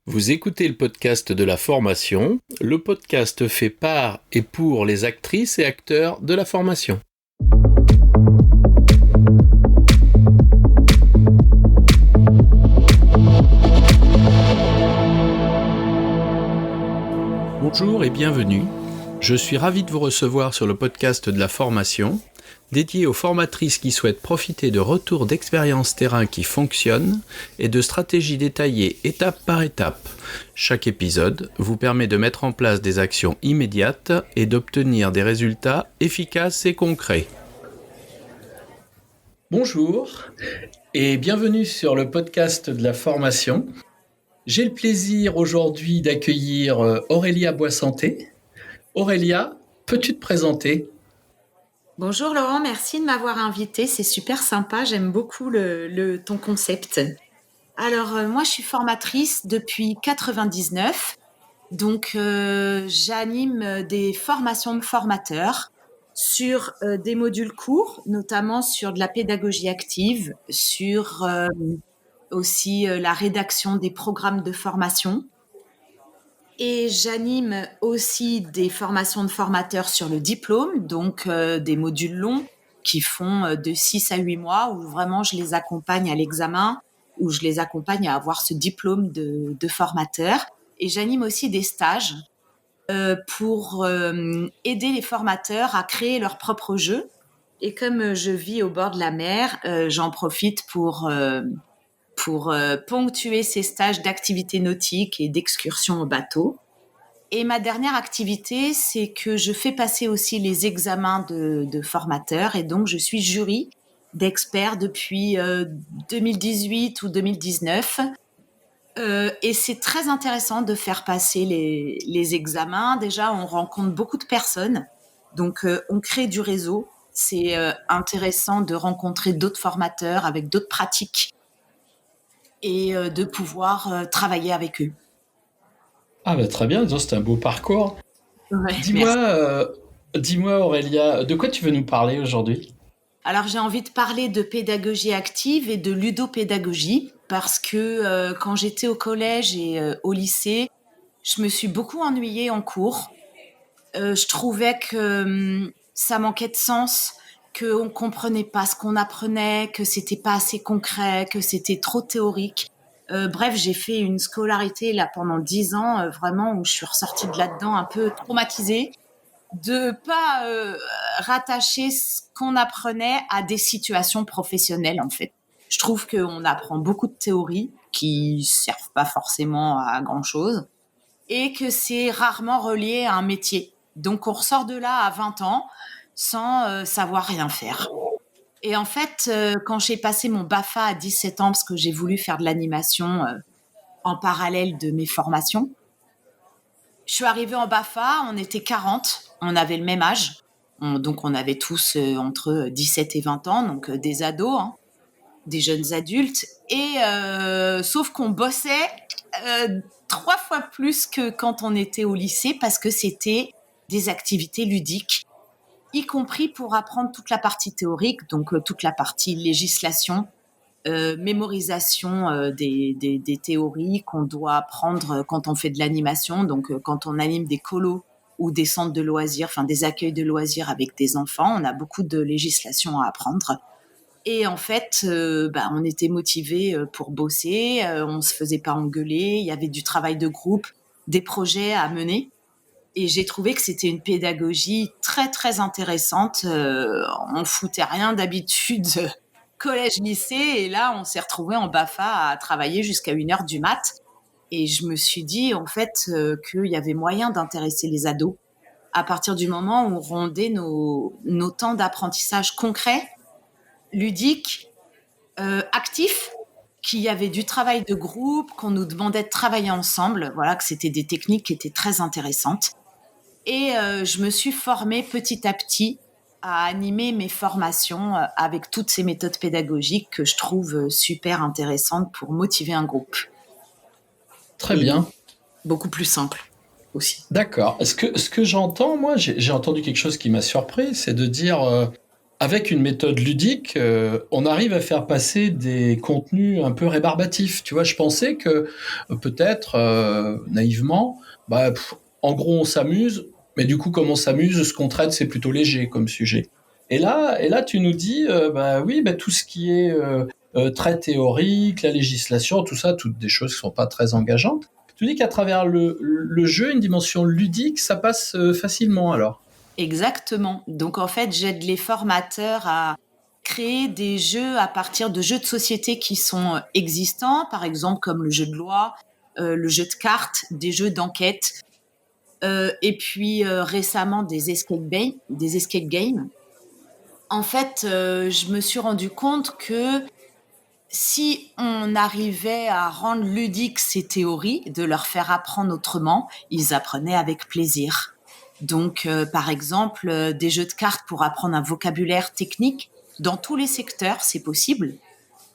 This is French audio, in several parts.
Vous écoutez le podcast de la formation, le podcast fait par et pour les actrices et acteurs de la formation. Bonjour et bienvenue, je suis ravi de vous recevoir sur le podcast de la formation, dédié aux formatrices qui souhaitent profiter de retours d'expériences terrain qui fonctionnent et de stratégies détaillées étape par étape. Chaque épisode vous permet de mettre en place des actions immédiates et d'obtenir des résultats efficaces et concrets. Bonjour et bienvenue sur le podcast de la formation. J'ai le plaisir aujourd'hui d'accueillir Aurélia Boissanté. Aurélia, peux-tu te présenter ? Bonjour Laurent, merci de m'avoir invité, c'est super sympa, j'aime beaucoup ton concept. Alors moi je suis formatrice depuis 1999, donc j'anime des formations de formateurs sur des modules courts, notamment sur de la pédagogie active, sur aussi la rédaction des programmes de formation. Et j'anime aussi des formations de formateurs sur le diplôme, donc des modules longs qui font de 6 à 8 mois où vraiment je les accompagne à l'examen, où je les accompagne à avoir ce diplôme de formateur. Et j'anime aussi des stages pour aider les formateurs à créer leur propre jeu. Et comme je vis au bord de la mer, j'en profite pour ponctuer ces stages d'activités nautiques et d'excursions au bateau. Et ma dernière activité, c'est que je fais passer aussi les examens de formateurs et donc je suis jury d'experts depuis 2018 ou 2019. Et c'est très intéressant de faire passer les examens. Déjà, on rencontre beaucoup de personnes, donc on crée du réseau. C'est intéressant de rencontrer d'autres formateurs avec d'autres pratiques et de pouvoir travailler avec eux. Ah bah très bien, c'est un beau parcours. Ouais, Dis-moi Aurélia, de quoi tu veux nous parler aujourd'hui ? Alors j'ai envie de parler de pédagogie active et de ludopédagogie parce que quand j'étais au collège et au lycée, je me suis beaucoup ennuyée en cours. Je trouvais que ça manquait de sens, qu'on comprenait pas ce qu'on apprenait, que c'était pas assez concret, que c'était trop théorique. Bref, j'ai fait une scolarité là pendant 10 ans, vraiment où je suis ressortie de là-dedans un peu traumatisée de pas rattacher ce qu'on apprenait à des situations professionnelles en fait. Je trouve qu'on apprend beaucoup de théories qui servent pas forcément à grand chose et que c'est rarement relié à un métier. Donc on ressort de là à 20 ans sans savoir rien faire. Et en fait, quand j'ai passé mon BAFA à 17 ans parce que j'ai voulu faire de l'animation en parallèle de mes formations, je suis arrivée en BAFA, on était 40, on avait le même âge. Donc on avait tous entre 17 et 20 ans, donc des ados, hein, des jeunes adultes. Et sauf qu'on bossait 3 fois plus que quand on était au lycée parce que c'était des activités ludiques, y compris pour apprendre toute la partie théorique, donc toute la partie législation, mémorisation des théories qu'on doit apprendre quand on fait de l'animation, donc quand on anime des colos ou des centres de loisirs, enfin des accueils de loisirs avec des enfants, on a beaucoup de législation à apprendre. Et en fait, on était motivés pour bosser, on se faisait pas engueuler, il y avait du travail de groupe, des projets à mener. Et j'ai trouvé que c'était une pédagogie très, très intéressante. On foutait rien d'habitude collège-lycée. Et là, on s'est retrouvés en BAFA à travailler jusqu'à 1h du mat. Et je me suis dit, en fait, qu'il y avait moyen d'intéresser les ados à partir du moment où on rondait nos temps d'apprentissage concret, ludique, actif, qu'il y avait du travail de groupe, qu'on nous demandait de travailler ensemble. Voilà, que c'était des techniques qui étaient très intéressantes. Et je me suis formée petit à petit à animer mes formations avec toutes ces méthodes pédagogiques que je trouve super intéressantes pour motiver un groupe. Très bien. Beaucoup plus simple aussi. D'accord. Ce que j'entends, moi, j'ai entendu quelque chose qui m'a surpris, c'est de dire avec une méthode ludique, on arrive à faire passer des contenus un peu rébarbatifs. Tu vois, je pensais que peut-être naïvement, en gros on s'amuse, mais du coup comme on s'amuse, ce qu'on traite c'est plutôt léger comme sujet. Et là tu nous dis, oui, tout ce qui est très théorique, la législation, tout ça, toutes des choses qui sont pas très engageantes. Tu dis qu'à travers le jeu, une dimension ludique, ça passe facilement alors. Exactement. Donc en fait, j'aide les formateurs à créer des jeux à partir de jeux de société qui sont existants, par exemple comme le jeu de loi, le jeu de cartes, des jeux d'enquête, et puis récemment des escape games. En fait, je me suis rendu compte que si on arrivait à rendre ludiques ces théories, de leur faire apprendre autrement, ils apprenaient avec plaisir. Donc, par exemple, des jeux de cartes pour apprendre un vocabulaire technique dans tous les secteurs, c'est possible.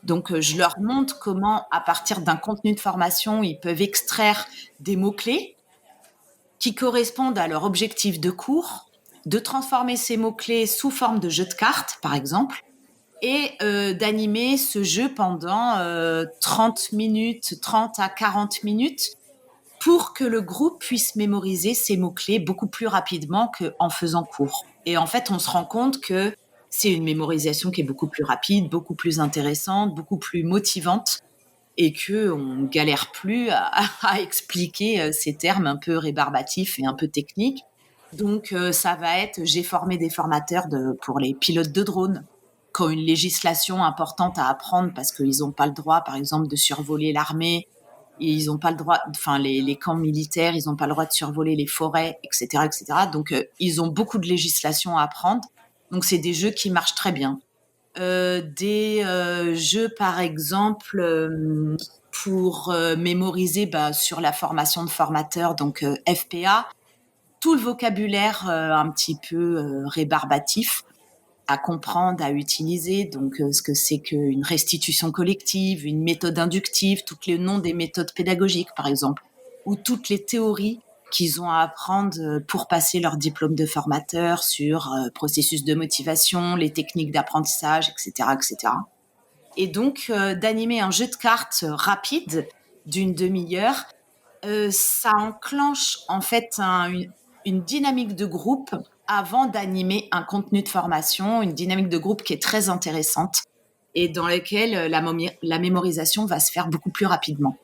Donc, je leur montre comment, à partir d'un contenu de formation, ils peuvent extraire des mots-clés qui correspondent à leur objectif de cours, de transformer ces mots-clés sous forme de jeux de cartes, par exemple, et d'animer ce jeu pendant 30 minutes, 30 à 40 minutes, pour que le groupe puisse mémoriser ces mots-clés beaucoup plus rapidement qu'en faisant cours. Et en fait, on se rend compte que c'est une mémorisation qui est beaucoup plus rapide, beaucoup plus intéressante, beaucoup plus motivante, et qu'on ne galère plus à expliquer ces termes un peu rébarbatifs et un peu techniques. Donc, ça va être, j'ai formé des formateurs pour les pilotes de drones qui ont une législation importante à apprendre parce qu'ils n'ont pas le droit, par exemple, de survoler l'armée. Et ils n'ont pas le droit, enfin, les camps militaires, ils n'ont pas le droit de survoler les forêts, etc., etc. Donc, ils ont beaucoup de législation à apprendre. Donc, c'est des jeux qui marchent très bien. Des jeux, par exemple, pour mémoriser sur la formation de formateurs, donc FPA, tout le vocabulaire un petit peu rébarbatif à comprendre, à utiliser. Donc, ce que c'est qu'une restitution collective, une méthode inductive, tous les noms des méthodes pédagogiques, par exemple, ou toutes les théories qu'ils ont à apprendre pour passer leur diplôme de formateur sur processus de motivation, les techniques d'apprentissage, etc., etc. Et donc, d'animer un jeu de cartes rapide d'une demi-heure, ça enclenche en fait une dynamique de groupe avant d'animer un contenu de formation, une dynamique de groupe qui est très intéressante et dans laquelle la mémorisation va se faire beaucoup plus rapidement.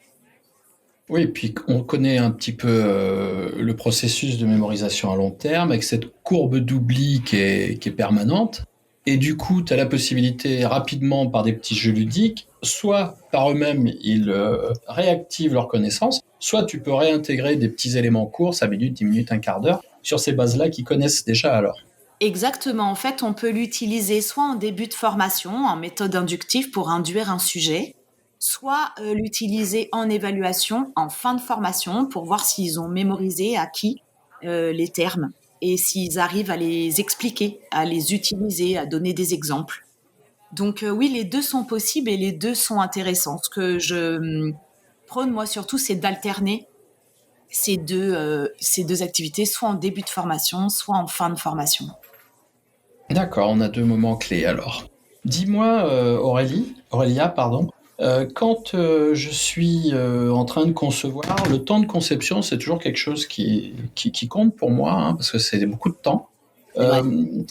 Oui, puis on connaît un petit peu le processus de mémorisation à long terme avec cette courbe d'oubli qui est permanente. Et du coup, tu as la possibilité rapidement par des petits jeux ludiques, soit par eux-mêmes, ils réactivent leurs connaissances, soit tu peux réintégrer des petits éléments courts, 5 minutes, 10 minutes, un quart d'heure, sur ces bases-là qu'ils connaissent déjà alors. Exactement. En fait, on peut l'utiliser soit en début de formation, en méthode inductive pour induire un sujet, soit l'utiliser en évaluation, en fin de formation, pour voir s'ils ont mémorisé, acquis les termes et s'ils arrivent à les expliquer, à les utiliser, à donner des exemples. Donc oui, les deux sont possibles et les deux sont intéressants. Ce que je prône, moi, surtout, c'est d'alterner ces deux activités, soit en début de formation, soit en fin de formation. D'accord, on a deux moments clés alors. Dis-moi, Aurélia, pardon, quand je suis en train de concevoir, le temps de conception, c'est toujours quelque chose qui compte pour moi, hein, parce que c'est beaucoup de temps. C'est vrai. Euh,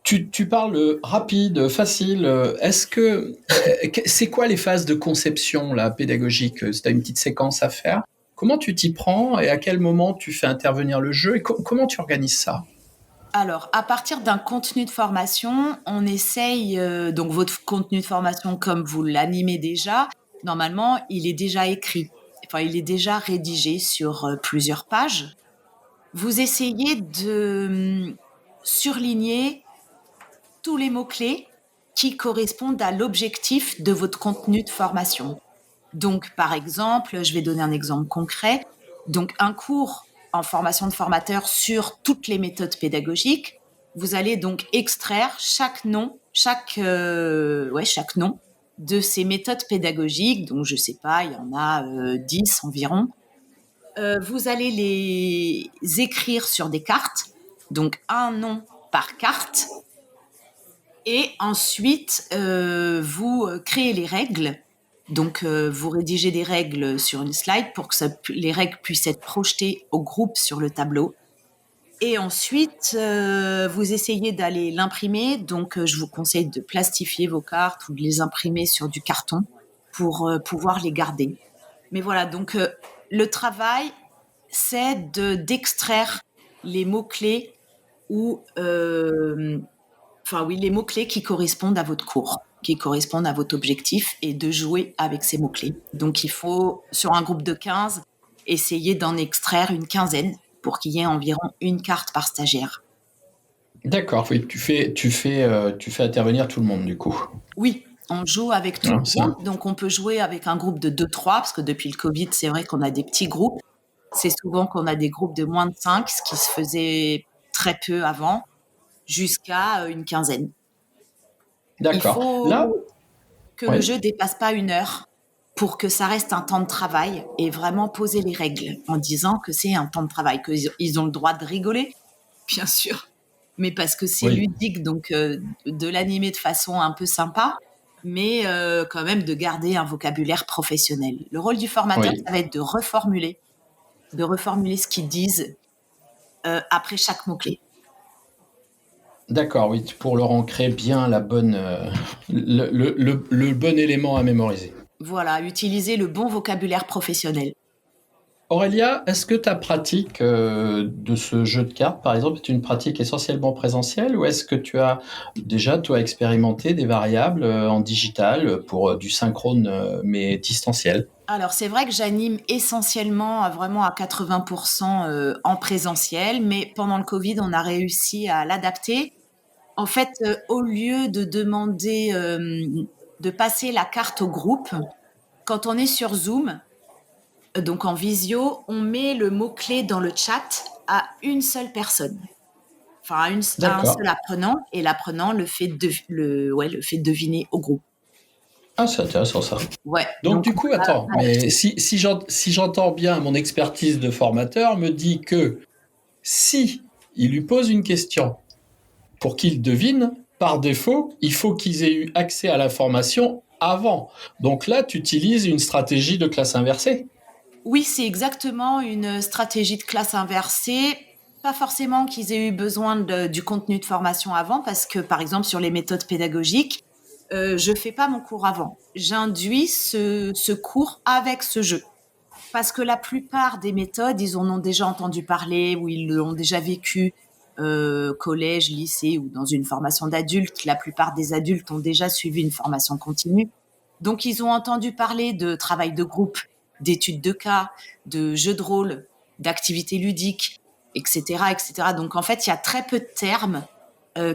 tu parles rapide, facile. C'est quoi les phases de conception là, pédagogique? Si tu as une petite séquence à faire, comment tu t'y prends et à quel moment tu fais intervenir le jeu et comment tu organises ça? Alors, à partir d'un contenu de formation, on essaye, donc votre contenu de formation, comme vous l'animez déjà, normalement, il est déjà écrit. Enfin, il est déjà rédigé sur plusieurs pages. Vous essayez de surligner tous les mots-clés qui correspondent à l'objectif de votre contenu de formation. Donc, par exemple, je vais donner un exemple concret. Donc, un cours en formation de formateur sur toutes les méthodes pédagogiques. Vous allez donc extraire chaque nom, chaque nom de ces méthodes pédagogiques. Donc, je sais pas, il y en a 10 environ. Vous allez les écrire sur des cartes. Donc, un nom par carte. Et ensuite, vous créez les règles. Donc, vous rédigez des règles sur une slide pour que les règles puissent être projetées au groupe sur le tableau. Et ensuite, vous essayez d'aller l'imprimer. Donc, je vous conseille de plastifier vos cartes ou de les imprimer sur du carton pour pouvoir les garder. Mais voilà, donc le travail, c'est d'extraire les mots-clés ou les mots-clés qui correspondent à votre cours, qui correspondent à votre objectif et de jouer avec ces mots-clés. Donc, il faut, sur un groupe de 15, essayer d'en extraire une quinzaine pour qu'il y ait environ une carte par stagiaire. D'accord, oui, tu fais intervenir tout le monde du coup. Oui, on joue avec tout le groupe. Donc, on peut jouer avec un groupe de 2-3, parce que depuis le Covid, c'est vrai qu'on a des petits groupes. C'est souvent qu'on a des groupes de moins de 5, ce qui se faisait très peu avant, jusqu'à une quinzaine. D'accord. Il faut Là, que le jeu dépasse pas 1 heure pour que ça reste un temps de travail et vraiment poser les règles en disant que c'est un temps de travail, qu'ils ont le droit de rigoler, bien sûr, mais parce que c'est ludique, donc de l'animer de façon un peu sympa, mais quand même de garder un vocabulaire professionnel. Le rôle du formateur, ça va être de reformuler ce qu'ils disent après chaque mot-clé. D'accord, oui, pour leur ancrer bien la bonne, le bon élément à mémoriser. Voilà, utiliser le bon vocabulaire professionnel. Aurélia, est-ce que ta pratique de ce jeu de cartes, par exemple, est une pratique essentiellement présentielle ou est-ce que tu as déjà, toi, expérimenté des variables en digital pour du synchrone mais distanciel ? Alors, c'est vrai que j'anime essentiellement, vraiment à 80% en présentiel, mais pendant le Covid, on a réussi à l'adapter. En fait, au lieu de demander de passer la carte au groupe, quand on est sur Zoom, donc en visio, on met le mot-clé dans le chat à une seule personne. Enfin, à un seul apprenant, et l'apprenant le fait deviner au groupe. Ah, c'est intéressant ça. Ouais. Donc du coup, attends, mais si j'entends bien, mon expertise de formateur me dit que si il lui pose une question pour qu'il devine, par défaut, il faut qu'ils aient eu accès à l'information avant. Donc là, tu utilises une stratégie de classe inversée. Oui, c'est exactement une stratégie de classe inversée. Pas forcément qu'ils aient eu besoin du contenu de formation avant, parce que, par exemple, sur les méthodes pédagogiques, je fais pas mon cours avant. J'induis ce cours avec ce jeu. Parce que la plupart des méthodes, ils en ont déjà entendu parler ou ils l'ont déjà vécu collège, lycée ou dans une formation d'adultes. La plupart des adultes ont déjà suivi une formation continue. Donc, ils ont entendu parler de travail de groupe, d'études de cas, de jeux de rôle, d'activités ludiques, etc., etc. Donc, en fait, il y a très peu de termes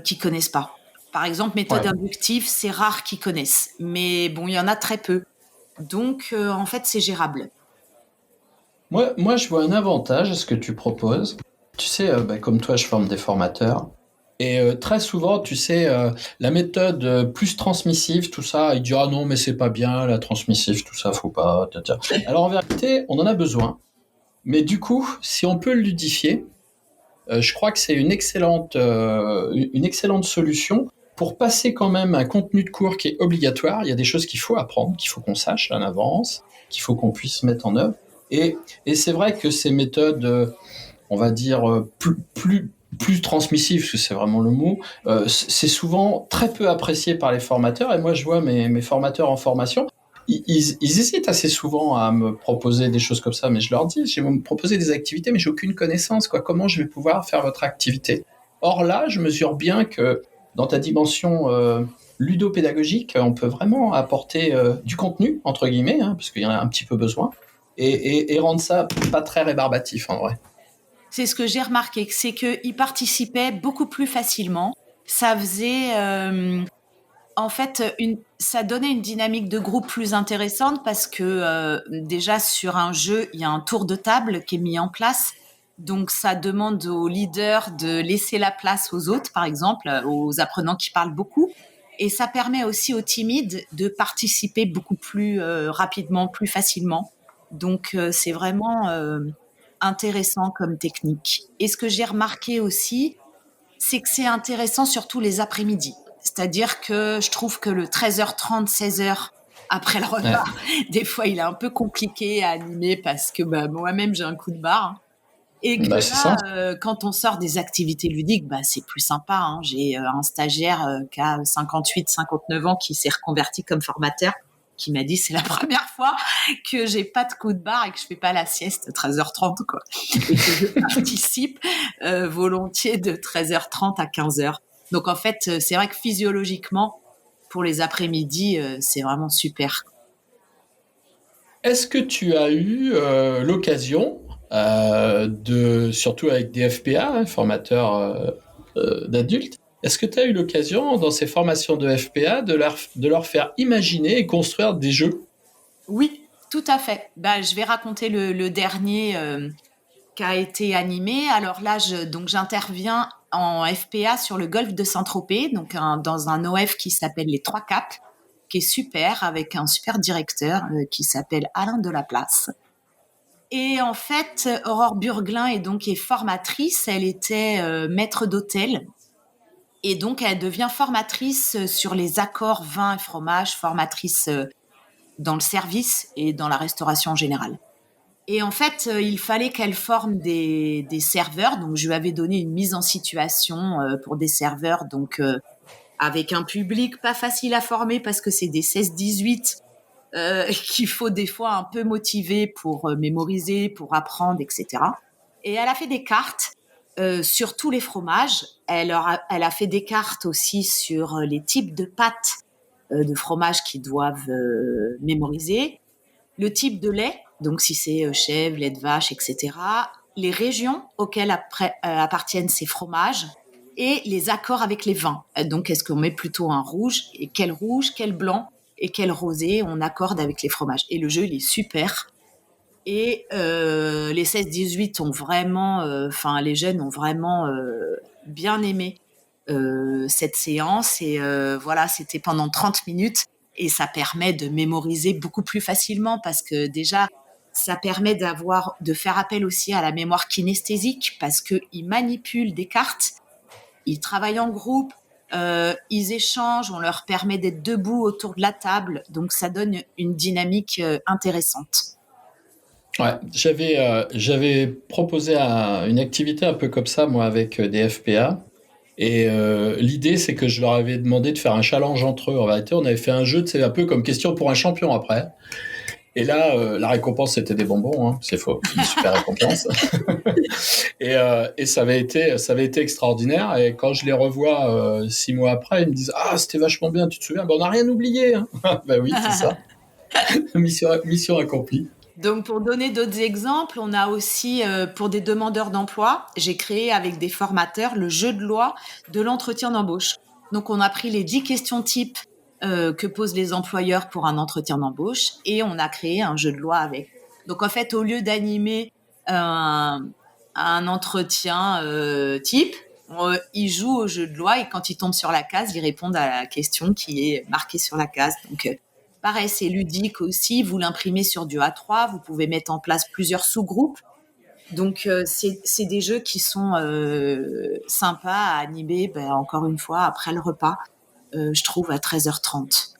qu'ils connaissent pas. Par exemple, méthode inductive, c'est rare qu'ils connaissent. Mais bon, il y en a très peu. Donc, en fait, c'est gérable. Moi, je vois un avantage à ce que tu proposes. Tu sais, comme toi, je forme des formateurs. Et très souvent, tu sais, la méthode plus transmissive, tout ça, il dit « Ah non, mais c'est pas bien, la transmissive, tout ça, faut pas... » Alors en vérité, on en a besoin. Mais du coup, si on peut le ludifier, je crois que c'est une excellente solution pour passer quand même un contenu de cours qui est obligatoire. Il y a des choses qu'il faut apprendre, qu'il faut qu'on sache en avance, qu'il faut qu'on puisse mettre en œuvre. Et c'est vrai que ces méthodes, on va dire, plus transmissives, parce que c'est vraiment le mot, c'est souvent très peu apprécié par les formateurs. Et moi, je vois mes formateurs en formation, ils hésitent assez souvent à me proposer des choses comme ça, mais je leur dis, je vais me proposer des activités, mais j'ai aucune connaissance, quoi. Comment je vais pouvoir faire votre activité ? Or là, je mesure bien que dans ta dimension ludopédagogique, on peut vraiment apporter du contenu, entre guillemets, parce qu'il y en a un petit peu besoin, et rendre ça pas très rébarbatif, en vrai. C'est ce que j'ai remarqué, c'est qu'ils participaient beaucoup plus facilement. Ça faisait... en fait, ça donnait une dynamique de groupe plus intéressante parce que déjà sur un jeu, il y a un tour de table qui est mis en place. Donc, ça demande aux leaders de laisser la place aux autres, par exemple, aux apprenants qui parlent beaucoup. Et ça permet aussi aux timides de participer beaucoup plus rapidement, plus facilement. Donc, c'est vraiment intéressant comme technique. Et ce que j'ai remarqué aussi, c'est que c'est intéressant surtout les après-midi. C'est-à-dire que je trouve que le 13h30, 16h après le repas, des fois, il est un peu compliqué à animer parce que moi-même, j'ai un coup de barre. Et que C'est ça. quand on sort des activités ludiques, c'est plus sympa. Hein. J'ai un stagiaire qui a 58, 59 ans qui s'est reconverti comme formateur, qui m'a dit c'est la première fois que j'ai pas de coup de barre et que je fais pas la sieste 13h30 quoi. Et que je participe volontiers de 13h30 à 15h. Donc en fait, c'est vrai que physiologiquement, pour les après-midi, c'est vraiment super. Est-ce que tu as eu l'occasion surtout avec des FPA, formateurs d'adultes, est-ce que tu as eu l'occasion dans ces formations de FPA de leur faire imaginer et construire des jeux? Oui, tout à fait. Je vais raconter le dernier qui a été animé. Alors là, j'interviens en FPA sur le golfe de Saint-Tropez, donc dans un OF qui s'appelle les Trois Caps, qui est super, avec un super directeur qui s'appelle Alain Delaplace. Et en fait, Aurore Burglin est formatrice. Elle était maître d'hôtel. Et donc, elle devient formatrice sur les accords vin et fromage, formatrice dans le service et dans la restauration en général. Et en fait, il fallait qu'elle forme des serveurs. Donc, je lui avais donné une mise en situation pour des serveurs, donc avec un public pas facile à former parce que c'est des 16-18 qu'il faut des fois un peu motiver pour mémoriser, pour apprendre, etc. Et elle a fait des cartes sur tous les fromages. Elle a fait des cartes aussi sur les types de pâtes de fromage qu'ils doivent mémoriser, le type de lait, donc si c'est chèvre, lait de vache, etc., les régions auxquelles appartiennent ces fromages et les accords avec les vins. Donc, est-ce qu'on met plutôt un rouge, et quel blanc et quel rosé on accorde avec les fromages. Et le jeu, il est super. Et les 16-18 ont vraiment, les jeunes ont vraiment bien aimé cette séance. Et voilà, c'était pendant 30 minutes. Et ça permet de mémoriser beaucoup plus facilement parce que déjà, ça permet de faire appel aussi à la mémoire kinesthésique parce qu'ils manipulent des cartes, ils travaillent en groupe, ils échangent, on leur permet d'être debout autour de la table. Donc, ça donne une dynamique intéressante. Ouais, j'avais proposé une activité un peu comme ça, moi, avec des FPA. Et l'idée, c'est que je leur avais demandé de faire un challenge entre eux. En vérité, on avait fait un jeu, c'est un peu comme question pour un champion après. Et là, la récompense, c'était des bonbons, hein. C'est faux, une super récompense. et ça avait été extraordinaire. Et quand je les revois 6 mois après, ils me disent « Ah, c'était vachement bien, tu te souviens ?» On n'a rien oublié, hein. Ben oui, c'est ça. mission accomplie. Donc, pour donner d'autres exemples, on a aussi, pour des demandeurs d'emploi, j'ai créé avec des formateurs le jeu de loi de l'entretien d'embauche. Donc, on a pris les 10 questions types que posent les employeurs pour un entretien d'embauche et on a créé un jeu de loi avec. Donc, en fait, au lieu d'animer un entretien type, ils jouent au jeu de loi et quand ils tombent sur la case, ils répondent à la question qui est marquée sur la case. Donc, pareil, c'est ludique aussi. Vous l'imprimez sur du A3. Vous pouvez mettre en place plusieurs sous-groupes. Donc, c'est des jeux qui sont sympas à animer, encore une fois, après le repas, je trouve, à 13h30.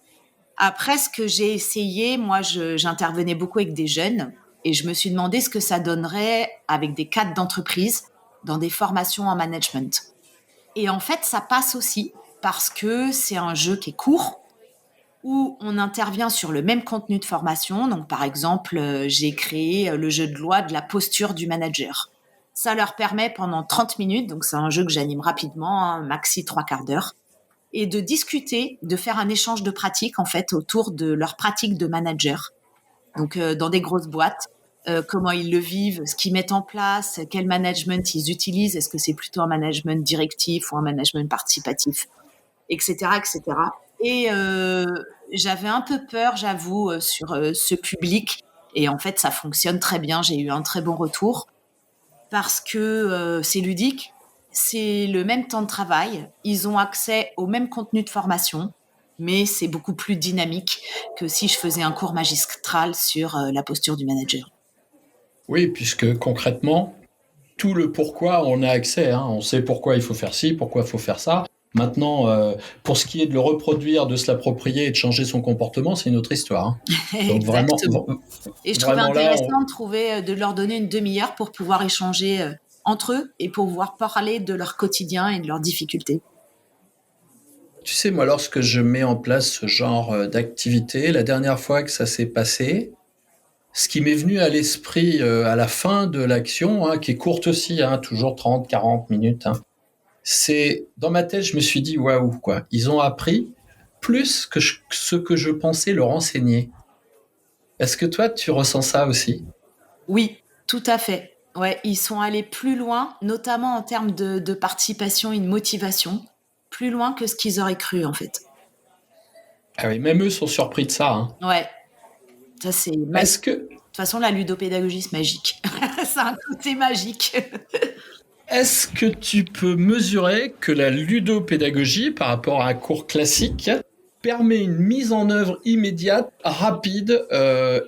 Après, ce que j'ai essayé, moi, j'intervenais beaucoup avec des jeunes et je me suis demandé ce que ça donnerait avec des cadres d'entreprise dans des formations en management. Et en fait, ça passe aussi parce que c'est un jeu qui est court, où on intervient sur le même contenu de formation. Donc, par exemple, j'ai créé le jeu de loi de la posture du manager. Ça leur permet pendant 30 minutes, donc c'est un jeu que j'anime rapidement, hein, maxi 3/4 d'heure, et de discuter, de faire un échange de pratiques, en fait, autour de leur pratique de manager. Donc, dans des grosses boîtes, comment ils le vivent, ce qu'ils mettent en place, quel management ils utilisent, est-ce que c'est plutôt un management directif ou un management participatif, etc., etc. Et j'avais un peu peur, j'avoue, sur ce public. Et en fait, ça fonctionne très bien. J'ai eu un très bon retour parce que c'est ludique. C'est le même temps de travail. Ils ont accès au même contenu de formation, mais c'est beaucoup plus dynamique que si je faisais un cours magistral sur la posture du manager. Oui, puisque concrètement, tout le pourquoi, on a accès, hein. On sait pourquoi il faut faire ci, pourquoi il faut faire ça. Maintenant, pour ce qui est de le reproduire, de se l'approprier et de changer son comportement, c'est une autre histoire. Hein. Donc vraiment, Exactement. Et je trouvais vraiment là, intéressant de leur donner une demi-heure pour pouvoir échanger entre eux et pour pouvoir parler de leur quotidien et de leurs difficultés. tu sais, moi, lorsque je mets en place ce genre d'activité, la dernière fois que ça s'est passé, ce qui m'est venu à l'esprit à la fin de l'action, hein, qui est courte aussi, hein, toujours 30, 40 minutes, hein, c'est, dans ma tête, je me suis dit, waouh, quoi. Ils ont appris plus que ce que je pensais leur enseigner. Est-ce que toi, tu ressens ça aussi? Oui, tout à fait. Ouais, ils sont allés plus loin, notamment en termes de participation et de motivation, plus loin que ce qu'ils auraient cru, en fait. Ah oui, même eux sont surpris de ça. Hein. Ouais, ça c'est magique. Est-ce que, De toute façon, la ludopédagogie, c'est magique. Ça a un côté magique. est-ce que tu peux mesurer que la ludopédagogie, par rapport à un cours classique, permet une mise en œuvre immédiate, rapide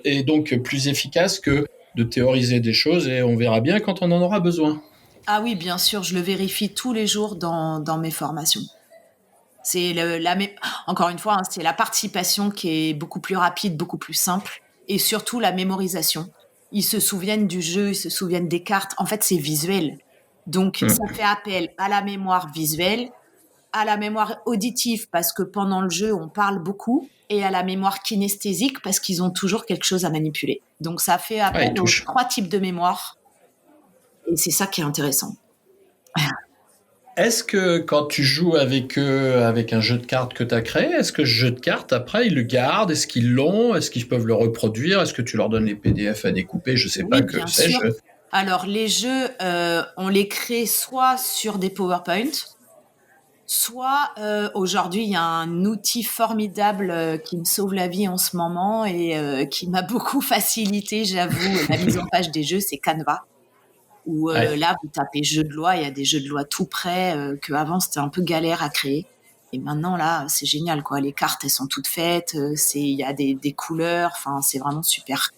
et donc plus efficace que de théoriser des choses et on verra bien quand on en aura besoin? Ah oui, bien sûr, je le vérifie tous les jours dans mes formations. C'est encore une fois, hein, c'est la participation qui est beaucoup plus rapide, beaucoup plus simple, et surtout la mémorisation. Ils se souviennent du jeu, ils se souviennent des cartes. En fait, c'est visuel. Donc, ça fait appel à la mémoire visuelle, à la mémoire auditive, parce que pendant le jeu, on parle beaucoup, et à la mémoire kinesthésique, parce qu'ils ont toujours quelque chose à manipuler. Donc, ça fait Ah, appel ils aux touchent. 3 types de mémoire, et c'est ça qui est intéressant. Est-ce que quand tu joues avec eux, avec un jeu de cartes que tu as créé, est-ce que ce jeu de cartes, après, ils le gardent? Est-ce qu'ils l'ont? Est-ce qu'ils peuvent le reproduire? Est-ce que tu leur donnes les PDF à découper? Je sais pas, Oui, que bien sais-je. sûr. Alors, les jeux, on les crée soit sur des PowerPoint, soit aujourd'hui, il y a un outil formidable qui me sauve la vie en ce moment et qui m'a beaucoup facilité, j'avoue, la mise en page des jeux, c'est Canva. Où Ouais. là, vous tapez jeux de loi, il y a des jeux de loi tout prêts, qu'avant, c'était un peu galère à créer. Et maintenant, là, c'est génial, quoi. Les cartes, elles sont toutes faites, il y a des couleurs, enfin, c'est vraiment super.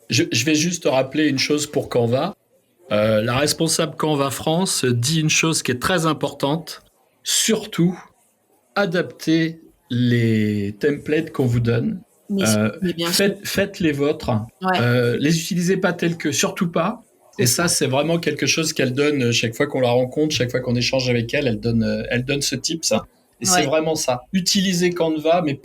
Je vais juste te rappeler une chose pour Canva. La responsable Canva France dit une chose qui est très importante. Surtout, adaptez les templates qu'on vous donne. Mais, mais bien sûr, Faites les vôtres. ouais. Les utilisez pas tels que, surtout pas. Et ça, c'est vraiment quelque chose qu'elle donne chaque fois qu'on la rencontre, chaque fois qu'on échange avec elle, elle donne ce tip, ça. Et c'est Ouais. vraiment ça. Utilisez Canva, mais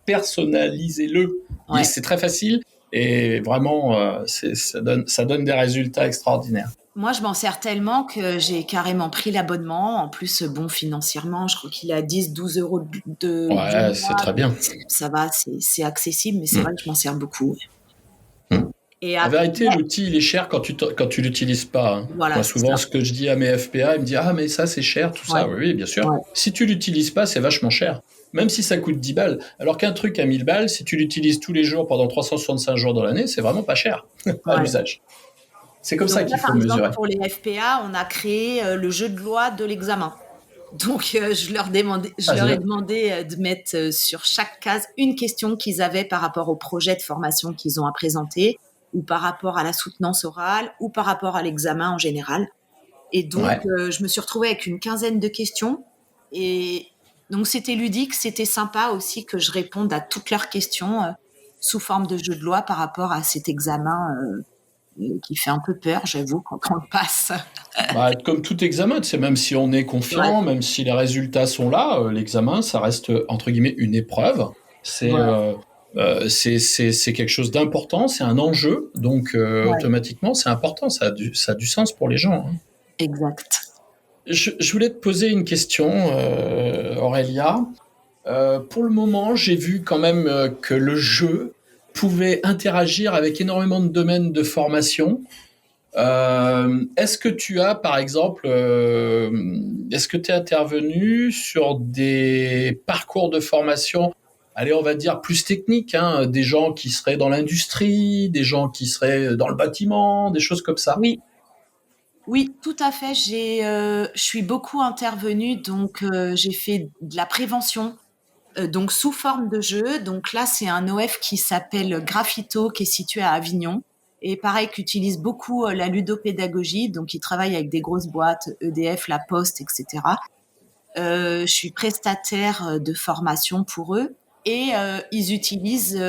personnalisez-le. Ouais. C'est très facile et vraiment, ça donne des résultats extraordinaires. Moi, je m'en sers tellement que j'ai carrément pris l'abonnement. En plus, bon, financièrement, je crois qu'il est à 10, 12 euros du Ouais, c'est mois. très bien. Ça va, c'est accessible, mais c'est vrai que je m'en sers beaucoup. Et En après, vérité, l'outil, il est cher quand tu l'utilises pas. Hein. voilà, Moi, c'est souvent, ça. ce que je dis à mes FPA, ils me disent « Ah, mais ça, c'est cher, tout ça. » Ouais. Oui, bien sûr. Ouais. Si tu l'utilises pas, c'est vachement cher. Même si ça coûte 10 balles. Alors qu'un truc à 1000 balles, si tu l'utilises tous les jours pendant 365 jours dans l'année, c'est vraiment pas cher à Ouais. l'usage. C'est comme ça Donc là, qu'il faut par exemple, mesurer. pour les FPA, on a créé le jeu de loi de l'examen. Donc, je leur ai demandé de mettre sur chaque case une question qu'ils avaient par rapport au projet de formation qu'ils ont à présenter, ou par rapport à la soutenance orale, ou par rapport à l'examen en général. Et donc, Ouais. je me suis retrouvée avec une quinzaine de questions. Et donc, c'était ludique, c'était sympa aussi que je réponde à toutes leurs questions sous forme de jeu de loi par rapport à cet examen qui fait un peu peur, j'avoue, quand on le passe. Bah, comme tout examen, tu sais, même si on est confiant, Ouais, même si les résultats sont là, l'examen, ça reste, entre guillemets, une épreuve. C'est voilà, c'est quelque chose d'important, c'est un enjeu, donc ouais, automatiquement, c'est important, ça a du sens pour les gens. Hein. exact. Je voulais te poser une question, Aurélia. Pour le moment, j'ai vu quand même que le jeu pouvait interagir avec énormément de domaines de formation. Est-ce que tu as, par exemple, est-ce que tu es intervenu sur des parcours de formation, allez, on va dire plus techniques, hein, des gens qui seraient dans l'industrie, des gens qui seraient dans le bâtiment, des choses comme ça? Oui, oui, tout à fait. Je suis beaucoup intervenue, donc j'ai fait de la prévention, donc sous forme de jeu. Donc là, c'est un OF qui s'appelle Graffito, qui est situé à Avignon. Et pareil, qui utilise beaucoup la ludopédagogie, donc il travaille avec des grosses boîtes, EDF, La Poste, etc. Je suis prestataire de formation pour eux et ils utilisent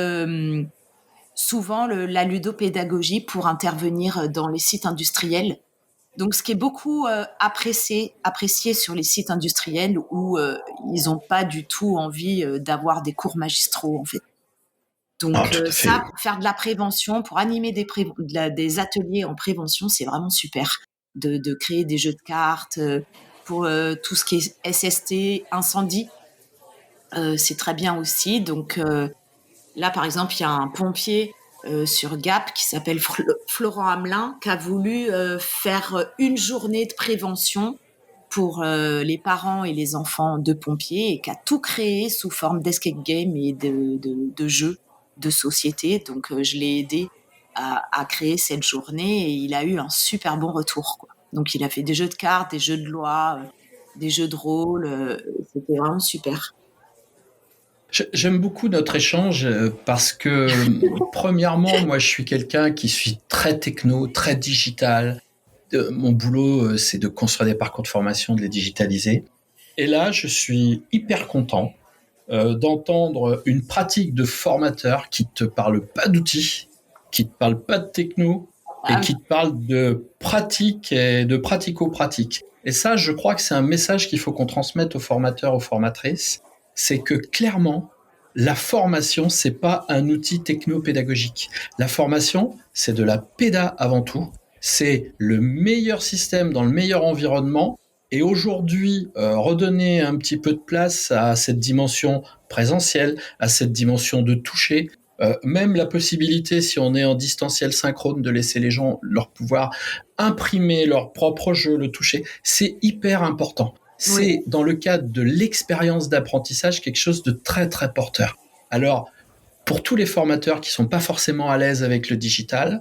souvent la ludopédagogie pour intervenir dans les sites industriels. Donc, ce qui est beaucoup apprécié sur les sites industriels où ils n'ont pas du tout envie d'avoir des cours magistraux, en fait. Ah, Donc, tout à fait. ça, pour faire de la prévention, pour animer des ateliers en prévention, c'est vraiment super de créer des jeux de cartes pour tout ce qui est SST, incendie. C'est très bien aussi. Donc, là, par exemple, il y a un pompier sur Gap qui s'appelle Florent Hamelin qui a voulu faire une journée de prévention pour les parents et les enfants de pompiers et qui a tout créé sous forme d'escape game et de jeux de société. Donc, je l'ai aidé à créer cette journée et il a eu un super bon retour, quoi. Donc, il a fait des jeux de cartes, des jeux de loi, des jeux de rôle. C'était vraiment super. J'aime beaucoup notre échange parce que, premièrement, moi, je suis quelqu'un qui suis très techno, très digital. Mon boulot, c'est de construire des parcours de formation, de les digitaliser. Et là, je suis hyper content d'entendre une pratique de formateur qui te parle pas d'outils, qui te parle pas de techno et qui te parle de pratique et de pratico-pratique. Et ça, je crois que c'est un message qu'il faut qu'on transmette aux formateurs, aux formatrices. C'est que clairement, la formation, c'est pas un outil techno-pédagogique. La formation, c'est de la péda avant tout. C'est le meilleur système dans le meilleur environnement. Et aujourd'hui, redonner un petit peu de place à cette dimension présentielle, à cette dimension de toucher, même la possibilité, si on est en distanciel synchrone, de laisser les gens leur pouvoir imprimer leur propre jeu, le toucher, c'est hyper important. C'est, Oui. dans le cadre de l'expérience d'apprentissage, quelque chose de très, très porteur. Alors, pour tous les formateurs qui sont pas forcément à l'aise avec le digital,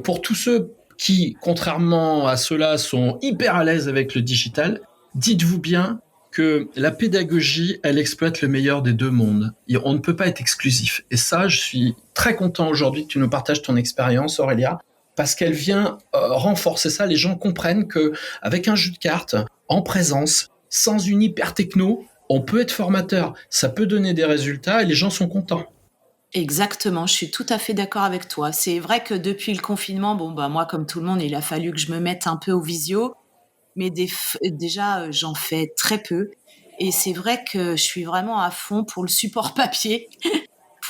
pour tous ceux qui, contrairement à ceux-là, sont hyper à l'aise avec le digital, dites-vous bien que la pédagogie, elle exploite le meilleur des deux mondes. Et on ne peut pas être exclusif. Et ça, je suis très content aujourd'hui que tu nous partages ton expérience, Aurélia, parce qu'elle vient renforcer ça. Les gens comprennent que avec un jeu de cartes, en présence, sans une hyper techno, on peut être formateur. Ça peut donner des résultats et les gens sont contents. Exactement, je suis tout à fait d'accord avec toi. C'est vrai que depuis le confinement, bon, bah, moi, comme tout le monde, il a fallu que je me mette un peu au visio, mais déjà, j'en fais très peu. Et c'est vrai que je suis vraiment à fond pour le support papier,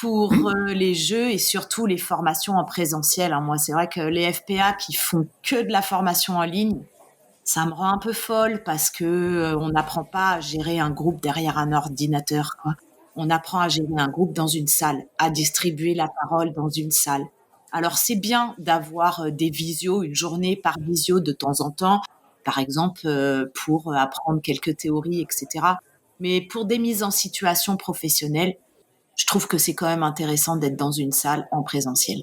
pour les jeux et surtout les formations en présentiel, hein. Moi, c'est vrai que les FPA qui font que de la formation en ligne, ça me rend un peu folle parce que on n'apprend pas à gérer un groupe derrière un ordinateur, quoi. On apprend à gérer un groupe dans une salle, à distribuer la parole dans une salle. Alors c'est bien d'avoir des visios, une journée par visio de temps en temps, par exemple pour apprendre quelques théories, etc. Mais pour des mises en situation professionnelle, je trouve que c'est quand même intéressant d'être dans une salle en présentiel.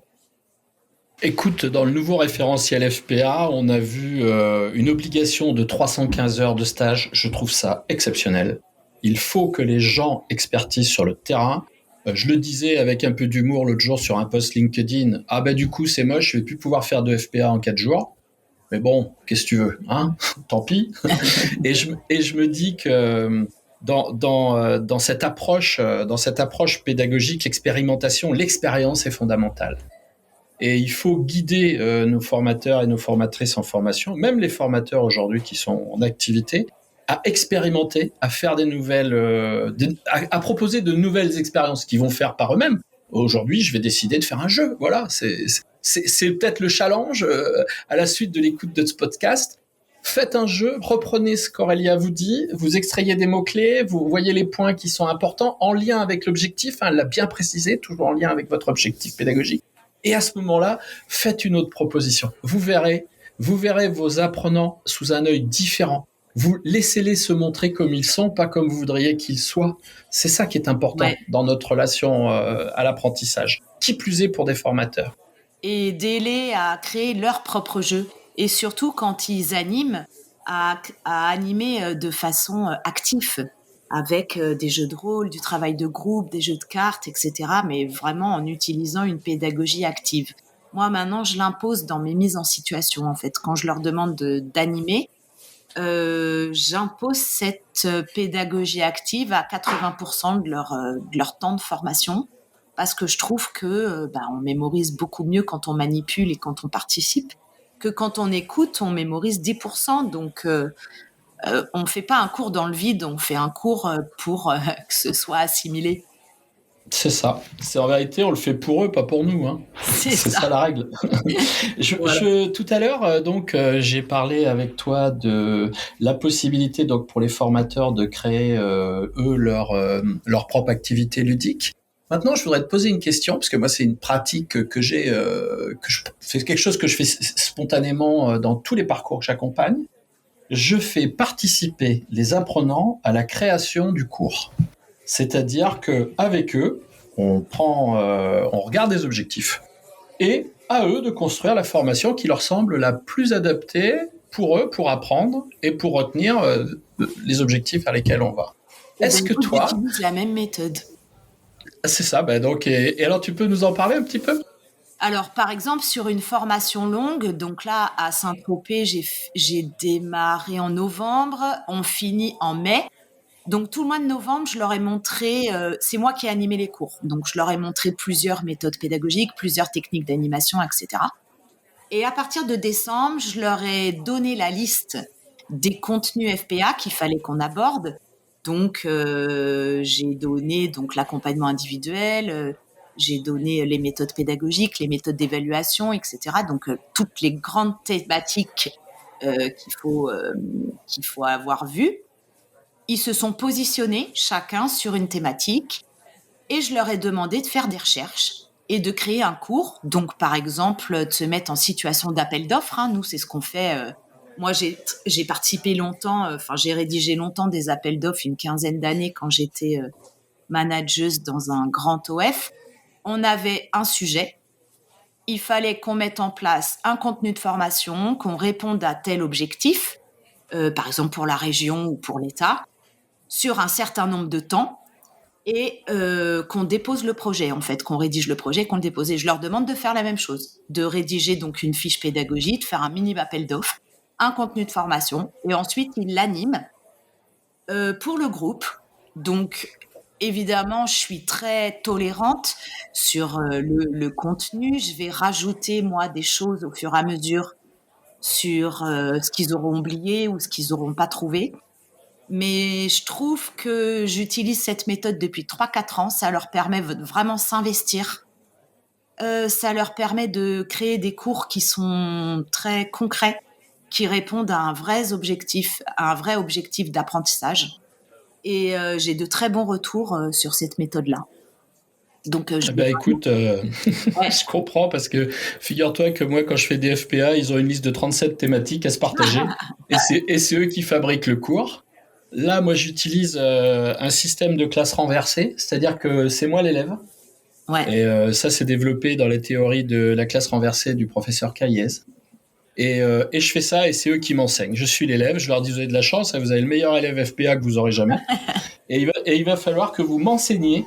Écoute, dans le nouveau référentiel FPA, on a vu une obligation de 315 heures de stage. Je trouve ça exceptionnel. Il faut que les gens expertisent sur le terrain. Je le disais avec un peu d'humour l'autre jour sur un post LinkedIn. Ah ben du coup c'est moche, je vais plus pouvoir faire de FPA en 4 jours. Mais bon, qu'est-ce que tu veux, hein? Tant pis. Et je me dis que dans cette approche pédagogique, l'expérimentation, l'expérience est fondamentale. Et il faut guider nos formateurs et nos formatrices en formation, même les formateurs aujourd'hui qui sont en activité, à expérimenter, à faire des nouvelles, à proposer de nouvelles expériences qu'ils vont faire par eux-mêmes. Aujourd'hui, je vais décider de faire un jeu. Voilà, c'est peut-être le challenge à la suite de l'écoute de ce podcast. Faites un jeu, reprenez ce qu'Aurélia vous dit, vous extrayez des mots-clés, vous voyez les points qui sont importants en lien avec l'objectif, hein, elle l'a bien précisé, toujours en lien avec votre objectif pédagogique. Et à ce moment-là, faites une autre proposition. Vous verrez vos apprenants sous un œil différent. Vous laissez-les se montrer comme ils sont, pas comme vous voudriez qu'ils soient. C'est ça qui est important dans notre relation à l'apprentissage. Qui plus est pour des formateurs. Et aider-les à créer leur propre jeu. Et surtout, quand ils animent, à animer de façon active, avec des jeux de rôle, du travail de groupe, des jeux de cartes, etc., mais vraiment en utilisant une pédagogie active. Moi, maintenant, je l'impose dans mes mises en situation, en fait. Quand je leur demande d'animer, j'impose cette pédagogie active à 80% de leur temps de formation, parce que je trouve que on mémorise beaucoup mieux quand on manipule et quand on participe que quand on écoute, on mémorise 10%. Donc, on ne fait pas un cours dans le vide, on fait un cours pour que ce soit assimilé. C'est ça. C'est en vérité, on le fait pour eux, pas pour nous. Hein. C'est ça la règle. Voilà. Tout à l'heure, j'ai parlé avec toi de la possibilité donc pour les formateurs de créer eux leur propre activité ludique. Maintenant, je voudrais te poser une question parce que moi, c'est une pratique que j'ai, c'est quelque chose que je fais spontanément dans tous les parcours que j'accompagne. Je fais participer les apprenants à la création du cours. C'est-à-dire qu'avec eux, on regarde des objectifs et à eux de construire la formation qui leur semble la plus adaptée pour eux, pour apprendre et pour retenir les objectifs vers lesquels on va. Est-ce que toi... Tu utilises la même méthode? C'est ça, donc, et alors tu peux nous en parler un petit peu? Alors, par exemple, sur une formation longue, donc là, à Saint-Tropez, j'ai démarré en novembre, on finit en mai. Donc, tout le mois de novembre, je leur ai montré, c'est moi qui ai animé les cours. Donc, je leur ai montré plusieurs méthodes pédagogiques, plusieurs techniques d'animation, etc. Et à partir de décembre, je leur ai donné la liste des contenus FPA qu'il fallait qu'on aborde. Donc, j'ai donné l'accompagnement individuel, j'ai donné les méthodes pédagogiques, les méthodes d'évaluation, etc. Donc, toutes les grandes thématiques qu'il faut avoir vues. Ils se sont positionnés chacun sur une thématique et je leur ai demandé de faire des recherches et de créer un cours. Donc, par exemple, de se mettre en situation d'appel d'offres. Hein. Nous, c'est ce qu'on fait. Moi, j'ai participé longtemps, j'ai rédigé longtemps des appels d'offres, une quinzaine d'années quand j'étais manageuse dans un grand OF. On avait un sujet. Il fallait qu'on mette en place un contenu de formation, qu'on réponde à tel objectif, par exemple pour la région ou pour l'État, sur un certain nombre de temps et qu'on dépose le projet, en fait, qu'on rédige le projet, qu'on le dépose. Et je leur demande de faire la même chose, de rédiger donc une fiche pédagogie, de faire un mini appel d'offres, un contenu de formation et ensuite ils l'animent pour le groupe. Donc, évidemment, je suis très tolérante sur le contenu. Je vais rajouter, moi, des choses au fur et à mesure sur ce qu'ils auront oublié ou ce qu'ils n'auront pas trouvé. Mais je trouve que j'utilise cette méthode depuis 3-4 ans. Ça leur permet de vraiment s'investir. Ça leur permet de créer des cours qui sont très concrets, qui répondent à un vrai objectif d'apprentissage. Et j'ai de très bons retours sur cette méthode-là. Donc, écoute, je comprends parce que figure-toi que moi, quand je fais des FPA, ils ont une liste de 37 thématiques à se partager et c'est eux qui fabriquent le cours. Là, moi, j'utilise un système de classe renversée, c'est-à-dire que c'est moi l'élève. Ouais. Et ça, c'est développé dans les théories de la classe renversée du professeur Caillez. Et je fais ça et c'est eux qui m'enseignent. Je suis l'élève, je leur dis vous avez de la chance, vous avez le meilleur élève FPA que vous aurez jamais. et il va falloir que vous m'enseigniez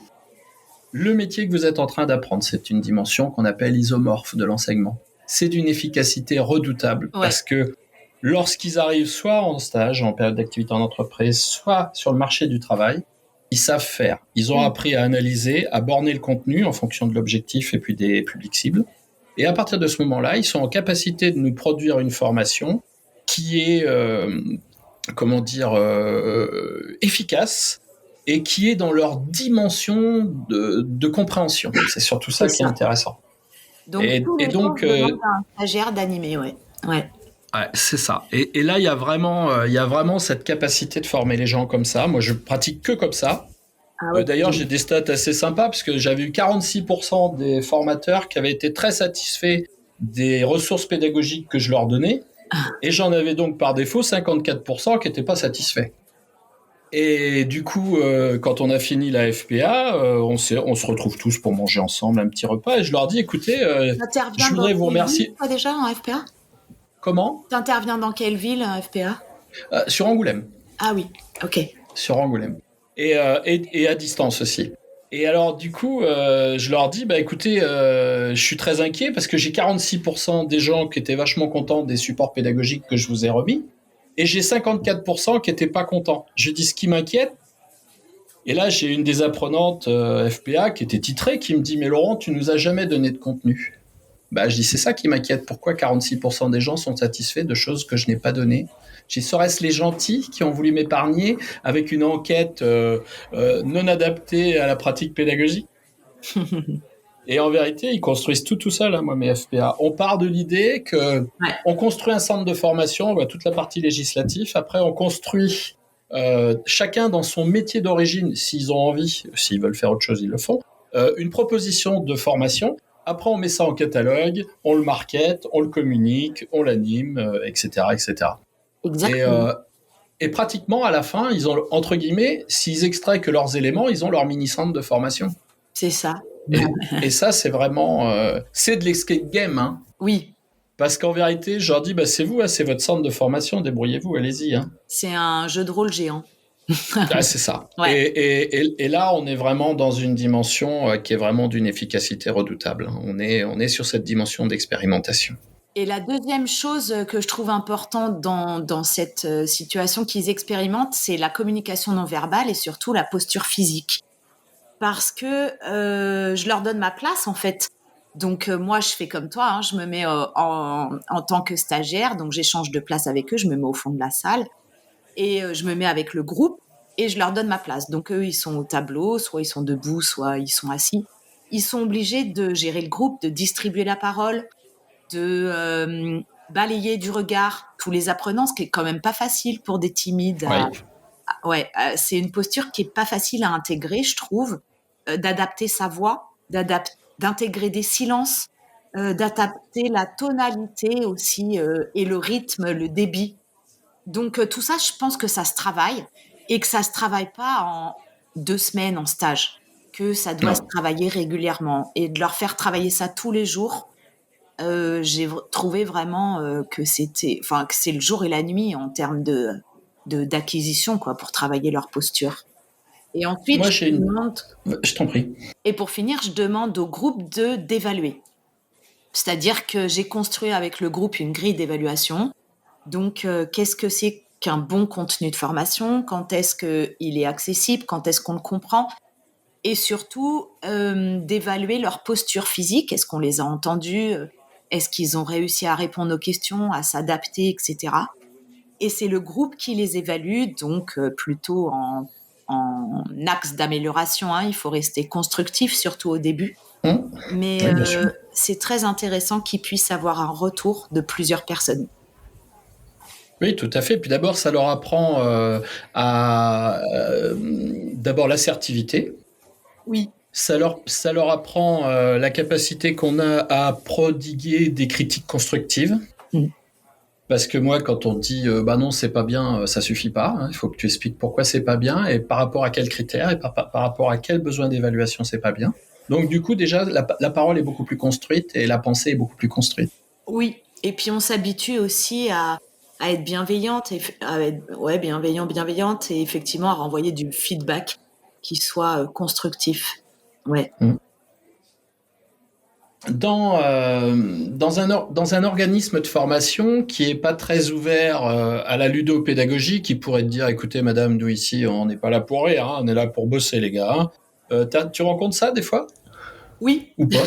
le métier que vous êtes en train d'apprendre. C'est une dimension qu'on appelle isomorphe de l'enseignement. C'est d'une efficacité redoutable parce que lorsqu'ils arrivent soit en stage, en période d'activité en entreprise, soit sur le marché du travail, ils savent faire. Ils ont appris à analyser, à borner le contenu en fonction de l'objectif et puis des publics cibles. Et à partir de ce moment-là, ils sont en capacité de nous produire une formation qui est, efficace et qui est dans leur dimension de compréhension. C'est surtout ça qui est intéressant. Donc, je demande à un stagiaire d'animer, ouais. Ouais, c'est ça. Et là, il y a vraiment cette capacité de former les gens comme ça. Moi, je pratique que comme ça. D'ailleurs, j'ai des stats assez sympas parce que j'avais eu 46% des formateurs qui avaient été très satisfaits des ressources pédagogiques que je leur donnais. Et j'en avais donc par défaut 54% qui n'étaient pas satisfaits. Et du coup, quand on a fini la FPA, on se retrouve tous pour manger ensemble un petit repas. Et je leur dis, écoutez, je voudrais vous remercier. Toi déjà en FPA ? Comment ? Tu interviens dans quelle ville en FPA ? Sur Angoulême. Ah oui, ok. Sur Angoulême. Et à distance aussi. Et alors, du coup, je leur dis, écoutez, je suis très inquiet parce que j'ai 46% des gens qui étaient vachement contents des supports pédagogiques que je vous ai remis. et j'ai 54% qui n'étaient pas contents. Je dis, ce qui m'inquiète, et là, j'ai une des apprenantes FPA qui était titrée, qui me dit, mais Laurent, tu nous as jamais donné de contenu. Je dis, c'est ça qui m'inquiète. Pourquoi 46% des gens sont satisfaits de choses que je n'ai pas données? J'ai serait-ce les gentils qui ont voulu m'épargner avec une enquête non adaptée à la pratique pédagogique? Et en vérité, ils construisent tout seul, hein, moi, mes FPA. On part de l'idée que on construit un centre de formation, toute la partie législative. Après, on construit chacun dans son métier d'origine, s'ils ont envie, s'ils veulent faire autre chose, ils le font, une proposition de formation. Après, on met ça en catalogue, on le market, on le communique, on l'anime, etc., etc. Exactement. Et pratiquement, à la fin, ils ont, entre guillemets, s'ils extraient que leurs éléments, ils ont leur mini-centre de formation. C'est ça. Et ça, c'est vraiment... c'est de l'escape game, hein. Oui. Parce qu'en vérité, je leur dis, c'est vous, c'est votre centre de formation, débrouillez-vous, allez-y. Hein. C'est un jeu de rôle géant. C'est ça. Ouais. Et là, on est vraiment dans une dimension qui est vraiment d'une efficacité redoutable. On est sur cette dimension d'expérimentation. Et la deuxième chose que je trouve importante dans cette situation qu'ils expérimentent, c'est la communication non verbale et surtout la posture physique. Parce que je leur donne ma place, en fait. Donc, moi, je fais comme toi, hein, je me mets en tant que stagiaire, donc j'échange de place avec eux, je me mets au fond de la salle et je me mets avec le groupe et je leur donne ma place. Donc, eux, ils sont au tableau, soit ils sont debout, soit ils sont assis. Ils sont obligés de gérer le groupe, de distribuer la parole, de balayer du regard tous les apprenants, ce qui est quand même pas facile pour des timides. C'est une posture qui est pas facile à intégrer, je trouve, d'adapter sa voix, d'intégrer des silences, d'adapter la tonalité aussi et le rythme, le débit. Donc tout ça, je pense que ça se travaille et que ça se travaille pas en 2 semaines en stage, que ça doit se travailler régulièrement et de leur faire travailler ça tous les jours. J'ai trouvé vraiment que c'est le jour et la nuit en termes d'acquisition, quoi, pour travailler leur posture. Et ensuite, moi, je t'en prie. Et pour finir, je demande au groupe d'évaluer. C'est-à-dire que j'ai construit avec le groupe une grille d'évaluation. Donc, qu'est-ce que c'est qu'un bon contenu de formation? Quand est-ce qu'il est accessible? Quand est-ce qu'on le comprend? Et surtout, d'évaluer leur posture physique. Est-ce qu'on les a entendus? Est-ce qu'ils ont réussi à répondre aux questions, à s'adapter, etc. Et c'est le groupe qui les évalue, donc plutôt en axe d'amélioration. Hein. Il faut rester constructif, surtout au début. Mais c'est très intéressant qu'ils puissent avoir un retour de plusieurs personnes. Oui, tout à fait. Puis d'abord, ça leur apprend d'abord l'assertivité. Oui. Ça leur apprend la capacité qu'on a à prodiguer des critiques constructives. Parce que moi, quand on dit non, c'est pas bien, ça suffit pas. Hein, il faut que tu expliques pourquoi c'est pas bien et par rapport à quels critères et par rapport à quel besoin d'évaluation c'est pas bien. Donc du coup, déjà, la parole est beaucoup plus construite et la pensée est beaucoup plus construite. Oui, et puis on s'habitue aussi à être bienveillante, bienveillante et effectivement à renvoyer du feedback qui soit constructif. Ouais. Dans un organisme de formation qui est pas très ouvert à la ludopédagogie, qui pourrait te dire, écoutez, madame, nous ici, on n'est pas là pour rire, hein, on est là pour bosser, les gars. Tu rencontres ça des fois? Oui. Ou pas?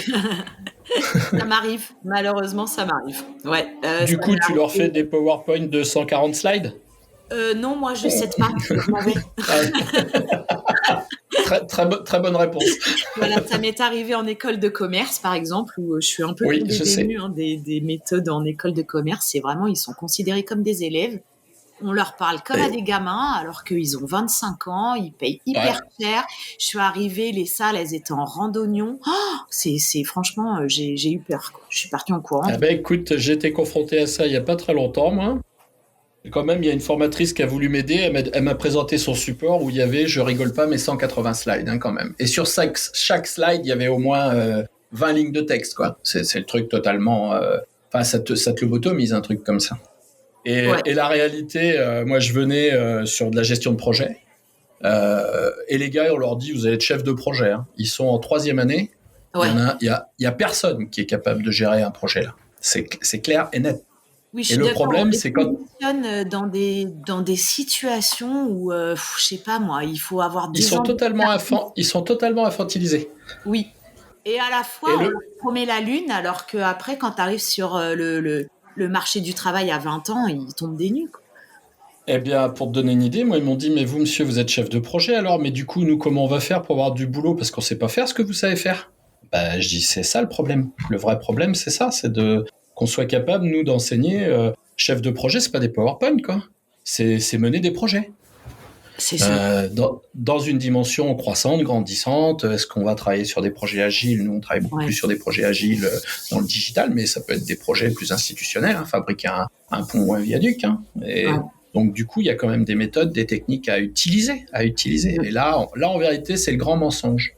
Ça m'arrive, malheureusement, ça m'arrive. Ouais. Du coup, tu leur fais des PowerPoint de 140 slides? Non, moi, je ne sais pas. Je m'en vais. Très bonne réponse. Voilà, ça m'est arrivé en école de commerce, par exemple, où je suis un peu dénue des méthodes en école de commerce. C'est vraiment, ils sont considérés comme des élèves. On leur parle comme à des gamins, alors qu'ils ont 25 ans, ils payent hyper cher. Je suis arrivée, les salles, elles étaient en randonnion. Franchement, j'ai eu peur, quoi. Je suis partie en courant. Écoute, j'ai été confronté à ça il n'y a pas très longtemps, moi. Quand même, il y a une formatrice qui a voulu m'aider. Elle m'a présenté son support où il y avait, je rigole pas, mais 180 slides, hein, quand même. Et sur chaque slide, il y avait au moins 20 lignes de texte, quoi. C'est le truc totalement... ça te lobotomise, un truc comme ça. Et la réalité, moi, je venais sur de la gestion de projet. Et les gars, on leur dit, vous allez être chef de projet. Hein. Ils sont en 3e année. Il y a personne qui est capable de gérer un projet, là. C'est clair et net. Oui, je Et suis le d'accord. On problème, les c'est quand positionne dans des situations où, je sais pas moi, il faut avoir 10 ans d'expertise. ils sont totalement infantilisés. Oui. Et à la Et fois, on leur le, promet la lune, alors qu'après, quand tu arrives sur le marché du travail à 20 ans, ils tombent des nues, quoi. eh bien, pour te donner une idée, moi, ils m'ont dit, mais vous, monsieur, vous êtes chef de projet, alors, mais du coup, nous, comment on va faire pour avoir du boulot? Parce qu'on sait pas faire ce que vous savez faire. Bah, je dis, c'est ça le problème. Le vrai problème, c'est ça, qu'on soit capable, nous, d'enseigner, chef de projet, c'est pas des PowerPoint, quoi. C'est mener des projets. C'est ça. Dans une dimension croissante, grandissante, est-ce qu'on va travailler sur des projets agiles? Nous, on travaille beaucoup plus Ouais. sur des projets agiles dans le digital, mais ça peut être des projets plus institutionnels, hein, fabriquer un pont ou un viaduc. Hein. Et Ouais. donc, du coup, il y a quand même des méthodes, des techniques à utiliser. Et là, en vérité, c'est le grand mensonge.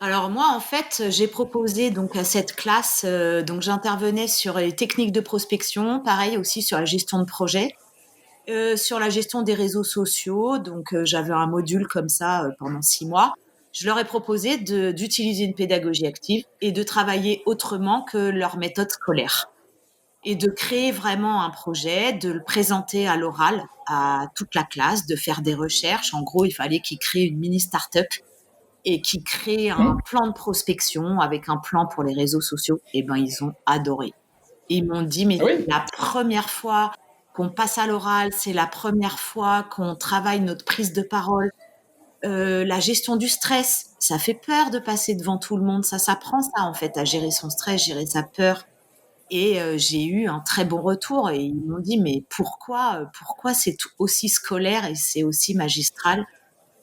Alors moi, en fait, j'ai proposé donc à cette classe, donc j'intervenais sur les techniques de prospection, pareil aussi sur la gestion de projet, sur la gestion des réseaux sociaux. Donc j'avais un module comme ça pendant 6 mois. Je leur ai proposé d'utiliser une pédagogie active et de travailler autrement que leur méthode scolaire. Et de créer vraiment un projet, de le présenter à l'oral à toute la classe, de faire des recherches. En gros, il fallait qu'ils créent une mini start-up et qui créent un plan de prospection avec un plan pour les réseaux sociaux. Et ben, ils ont adoré. Et ils m'ont dit, mais Ah c'est oui, la première fois qu'on passe à l'oral, c'est la première fois qu'on travaille notre prise de parole. La gestion du stress, ça fait peur de passer devant tout le monde. Ça s'apprend ça en fait, à gérer son stress, gérer sa peur. Et j'ai eu un très bon retour et ils m'ont dit: «Mais pourquoi c'est aussi scolaire et c'est aussi magistral?»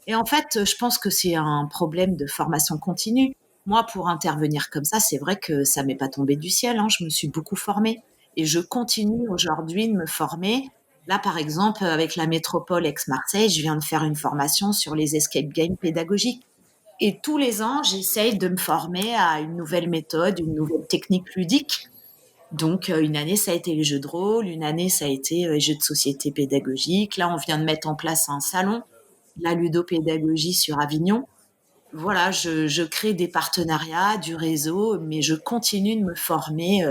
Et en fait, je pense que c'est un problème de formation continue. Moi, pour intervenir comme ça, c'est vrai que ça m'est pas tombé du ciel, hein. Je me suis beaucoup formée et je continue aujourd'hui de me former. Là, par exemple, avec la métropole Aix-Marseille, je viens de faire une formation sur les escape games pédagogiques et tous les ans, j'essaye de me former à une nouvelle méthode, une nouvelle technique ludique. Donc, une année, ça a été les jeux de rôle, une année, ça a été les jeux de société pédagogiques. Là, on vient de mettre en place un salon, la ludopédagogie sur Avignon. Voilà, je crée des partenariats, du réseau, mais je continue de me former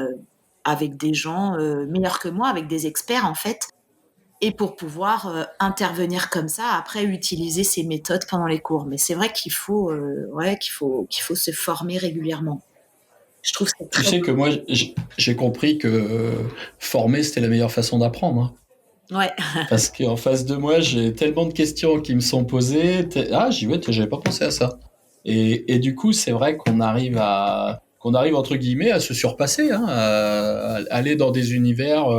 avec des gens meilleurs que moi, avec des experts en fait, et pour pouvoir intervenir comme ça, après utiliser ces méthodes pendant les cours. Mais c'est vrai qu'il faut, ouais, qu'il faut se former régulièrement. Je trouve ça tu très sais que moi, j'ai compris que former, c'était la meilleure façon d'apprendre. Hein. ouais. Parce qu'en face de moi, j'ai tellement de questions qui me sont posées. Ah, j'avais pas pensé à ça. Et du coup, c'est vrai qu'on arrive entre guillemets à se surpasser, hein, à aller dans des univers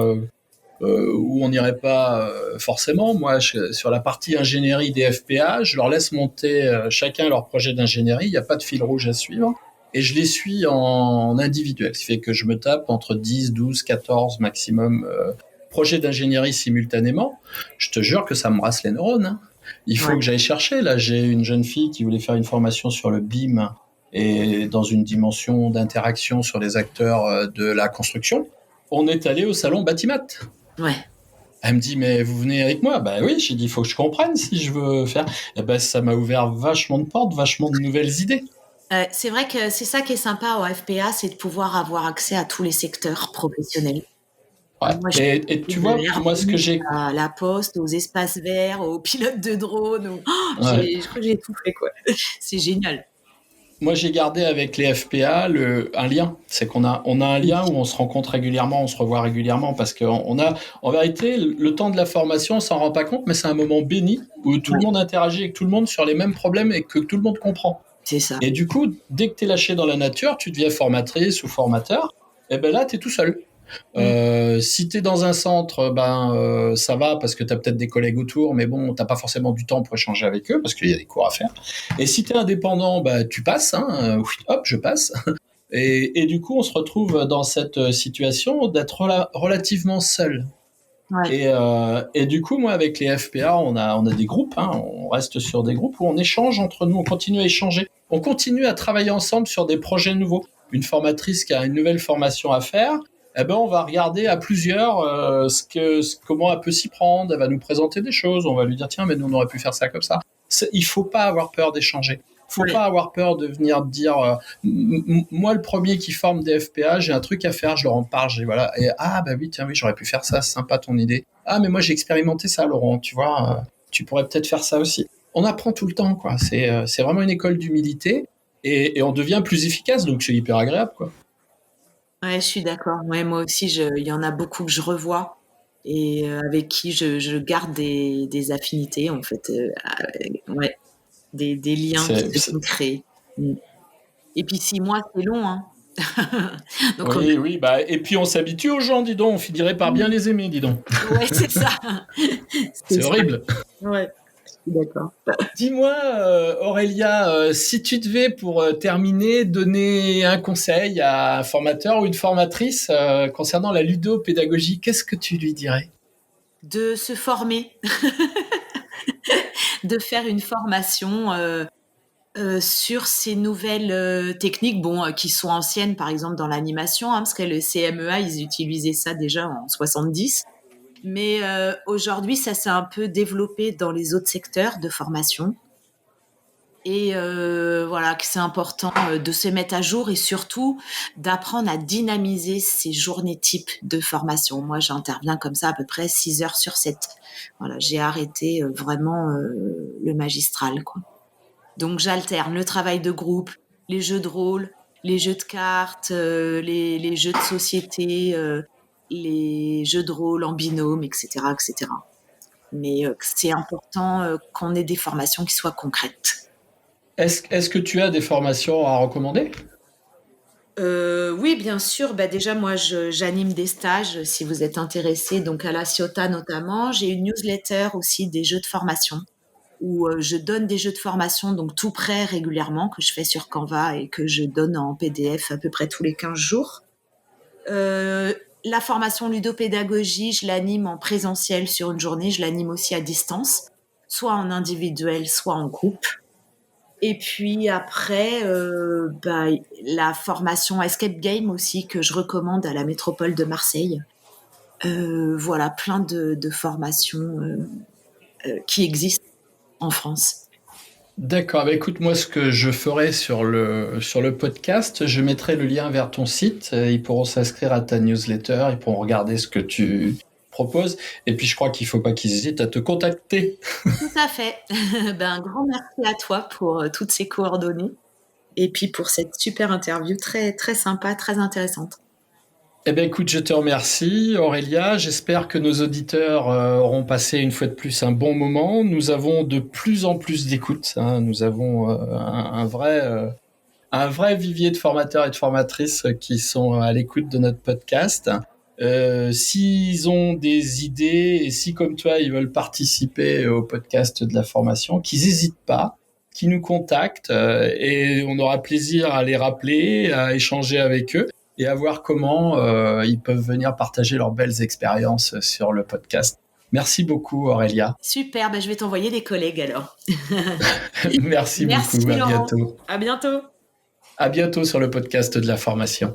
où on n'irait pas forcément. Moi, sur la partie ingénierie des FPA, je leur laisse monter chacun leur projet d'ingénierie. Il n'y a pas de fil rouge à suivre. Et je les suis en individuel, ce qui fait que je me tape entre 10, 12, 14 maximum projets d'ingénierie simultanément. Je te jure que ça me brasse les neurones. Hein. Il faut Ouais. que j'aille chercher. Là, j'ai une jeune fille qui voulait faire une formation sur le BIM et dans une dimension d'interaction sur les acteurs de la construction. On est allé au salon Batimat. Ouais. Elle me dit, mais vous venez avec moi? Bah oui, j'ai dit, il faut que je comprenne si je veux faire. Et ben, ça m'a ouvert vachement de portes, vachement de nouvelles idées. C'est vrai que c'est ça qui est sympa au FPA, c'est de pouvoir avoir accès à tous les secteurs professionnels. Ouais. Moi, j'ai Et fait tu de vois, moi, ce que l'Airbus j'ai, à la Poste, aux espaces verts, aux pilotes de drones, ouais. je crois que j'ai tout fait, quoi. C'est génial. Moi, j'ai gardé avec les FPA un lien. C'est on a un Oui, lien où on se rencontre régulièrement, on se revoit régulièrement parce qu'on a, en vérité, le temps de la formation, on s'en rend pas compte, mais c'est un moment béni où tout le ouais, monde interagit avec tout le monde sur les mêmes problèmes et que tout le monde comprend. c'est ça. Et du coup, dès que tu es lâché dans la nature, tu deviens formatrice ou formateur, et ben là, tu es tout seul. Mmh. Si tu es dans un centre, ça va parce que tu as peut-être des collègues autour, mais bon, tu pas forcément du temps pour échanger avec eux parce qu'il y a des cours à faire. Et si tu es indépendant, tu passes, hein, hop, je passe. Et du coup, on se retrouve dans cette situation d'être relativement seul. Ouais, Et du coup, moi, avec les FPA, on a des groupes, hein, on reste sur des groupes où on échange entre nous, on continue à échanger, on continue à travailler ensemble sur des projets nouveaux. Une formatrice qui a une nouvelle formation à faire, eh ben, on va regarder à plusieurs comment elle peut s'y prendre, elle va nous présenter des choses, on va lui dire, tiens, mais nous, on aurait pu faire ça comme ça. Il faut pas avoir peur d'échanger. Faut pas avoir peur de venir dire moi le premier qui forme des FPA, j'ai un truc à faire, je leur en parle, voilà. Et bah oui, tiens, oui, j'aurais pu faire ça, c'est sympa ton idée. Ah, mais moi j'ai expérimenté ça, Laurent, tu vois, tu pourrais peut-être faire ça aussi. On apprend tout le temps, quoi. C'est vraiment une école d'humilité et on devient plus efficace, donc c'est hyper agréable, quoi. Ouais, je suis d'accord. Ouais, moi aussi, il y en a beaucoup que je revois et avec qui je garde des affinités, en fait. Ouais, des liens qui se sont créés. Mm. Et puis 6 mois, c'est long, hein. Donc oui, bah, et puis on s'habitue aux gens, dis donc, on finirait par bien les aimer, dis donc. ouais, c'est ça. C'est ça. horrible. Ouais, je suis d'accord. Dis-moi, Aurélia, si tu devais, pour terminer, donner un conseil à un formateur ou une formatrice concernant la ludopédagogie, qu'est-ce que tu lui dirais? De se former, de faire une formation sur ces nouvelles techniques, qui sont anciennes, par exemple dans l'animation, hein, parce que le CMEA, ils utilisaient ça déjà en 70. Mais aujourd'hui, ça s'est un peu développé dans les autres secteurs de formation. Et voilà, que c'est important de se mettre à jour et surtout d'apprendre à dynamiser ces journées types de formation. Moi, j'interviens comme ça à peu près 6 heures sur 7. Voilà, j'ai arrêté vraiment le magistral, quoi. Donc, j'alterne le travail de groupe, les jeux de rôle, les jeux de cartes, les jeux de société, les jeux de rôle en binôme, etc., etc. Mais c'est important qu'on ait des formations qui soient concrètes. Est-ce que tu as des formations à recommander? Oui, bien sûr. Bah, déjà, moi, j'anime des stages si vous êtes intéressé. Donc, à la Ciotat notamment, j'ai une newsletter aussi des jeux de formation où je donne des jeux de formation, donc tout prêt régulièrement, que je fais sur Canva et que je donne en PDF à peu près tous les 15 jours. La formation ludopédagogie, je l'anime en présentiel sur une journée, je l'anime aussi à distance, soit en individuel, soit en groupe. Et puis après, la formation Escape Game aussi que je recommande à la métropole de Marseille. Voilà, plein de formations qui existent en France. D'accord, bah écoute, moi ce que je ferai sur le podcast, je mettrai le lien vers ton site, ils pourront s'inscrire à ta newsletter, ils pourront regarder ce que tu proposes, et puis je crois qu'il ne faut pas qu'ils hésitent à te contacter. Tout à fait. Un grand merci à toi pour toutes ces coordonnées et puis pour cette super interview très, très sympa, très intéressante. Eh bien écoute, je te remercie Aurélia, j'espère que nos auditeurs auront passé une fois de plus un bon moment. Nous avons de plus en plus d'écoutes, hein. Nous avons un vrai vivier de formateurs et de formatrices qui sont à l'écoute de notre podcast. S'ils ont des idées et si comme toi ils veulent participer au podcast de la formation, qu'ils n'hésitent pas, qu'ils nous contactent et on aura plaisir à les rappeler, à échanger avec eux et à voir comment ils peuvent venir partager leurs belles expériences sur le podcast. Merci beaucoup Aurélia. Super, je vais t'envoyer des collègues alors. Merci beaucoup, Laurent. à bientôt. À bientôt. À bientôt sur le podcast de la formation.